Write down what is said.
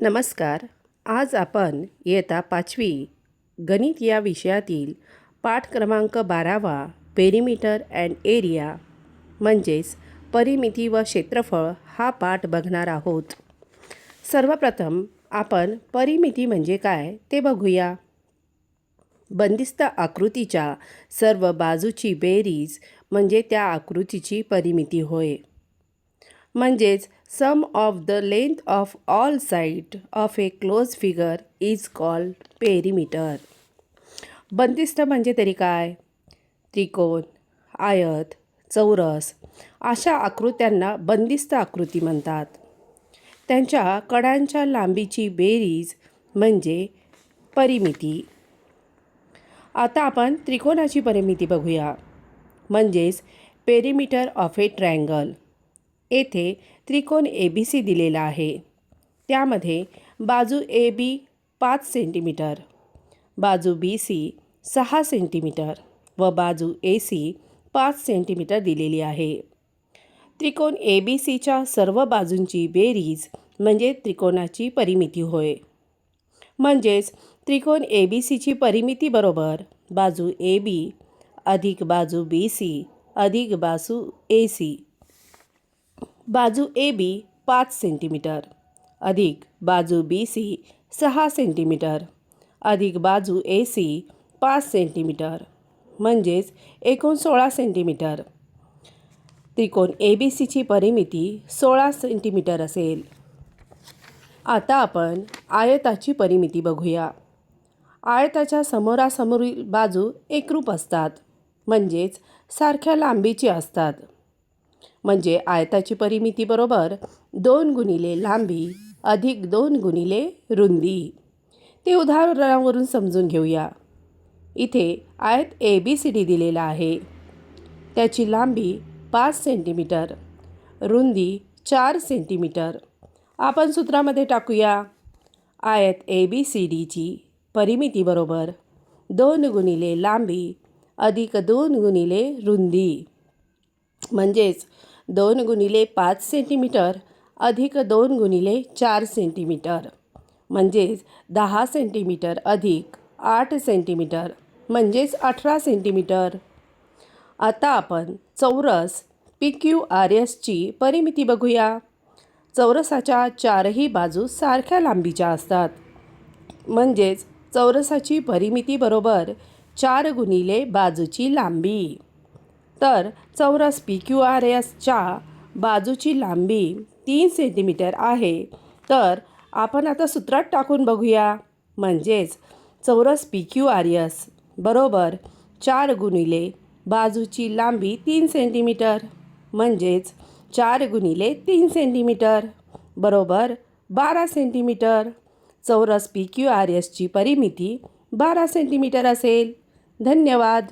नमस्कार. आज आपण इयत्ता 5वी गणित या विषयातील पाठ क्रमांक 12वा पेरिमीटर अँड एरिया म्हणजेच परिमिती व क्षेत्रफळ हा पाठ बघणार आहोत. सर्वप्रथम आपण परिमिती म्हणजे काय ते बघूया. बंदिस्त आकृतीच्या सर्व बाजूची बेरीज म्हणजे त्या आकृतीची परिमिती होय. म्हणजेच sum of the length of all side of a close figure is called perimeter. बंदिस्त म्हणजे तरी काय? त्रिकोण, आयत, चौरस अशा आकृत्यांना बंदिस्त आकृती म्हणतात. त्यांच्या कडांच्या लांबीची बेरीज म्हणजे परिमिती. आता आपण त्रिकोणाची परिमिती बघूया. म्हणजेच पेरिमीटर ऑफ ए ट्रायंगल. येथे त्रिकोण ABC दिलेला आहे. त्यामध्ये बाजू AB 5 सेंटीमीटर, बाजू BC 6 सेंटीमीटर व बाजू AC 5 सेंटीमीटर दिलेली आहे. त्रिकोण ABCच्या सर्व बाजूंची बेरीज म्हणजे त्रिकोणाची परिमिती होय. म्हणजेच त्रिकोण ABCची परिमिती बरोबर बाजू AB अधिक बाजू BC अधिक बाजू AC. बाजू AB 5 सेंटीमीटर अधिक बाजू BC 6 सेंटीमीटर अधिक बाजू AC 5 सेंटीमीटर म्हणजेच एकूण 16 सेंटीमीटर. त्रिकोण ABCची परिमिती 16 सेंटीमीटर असेल. आता आपण आयताची परिमिती बघूया. आयताच्या समोरासमोरील बाजू एकरूप असतात, म्हणजेच सारख्या लांबीची असतात. म्हणजे आयताची परिमिती बरोबर 2 गुणिले लांबी अधिक 2 गुणिले रुंदी. ते उदाहरणावरून समजून घेऊया. इथे आयत ABCD दिलेला आहे. त्याची लांबी 5 सेंटीमीटर, रुंदी 4 सेंटीमीटर. आपण सूत्रामध्ये टाकूया. आयत ABCDची परिमिती बरोबर 2 गुणिले लांबी अधिक 2 गुणिले रुंदी. म्हणजेच 2 गुणिले 5 सेंटीमीटर अधिक 2 गुणिले 4 सेंटीमीटर म्हणजेच 10 सेंटीमीटर अधिक 8 सेंटीमीटर म्हणजेच 18 सेंटीमीटर. आता आपण चौरस PQRSची परिमिती बघूया. चौरसाच्या चारही बाजू सारख्या लांबीच्या असतात. म्हणजेच चौरसाची परिमिती बरोबर 4 गुणिले बाजूची लांबी. तर चौरस PQRSच्या बाजूची लांबी 3 सेंटीमीटर आहे. तर आपण आता सूत्रात टाकून बघूया. म्हणजेच चौरस PQRS बरोबर 4 गुणिले बाजूची लांबी 3 सेंटीमीटर म्हणजेच 4 गुणिले 3 सेंटीमीटर बरोबर 12 सेंटीमीटर. चौरस PQRSची परिमिती 12 सेंटीमीटर असेल. धन्यवाद.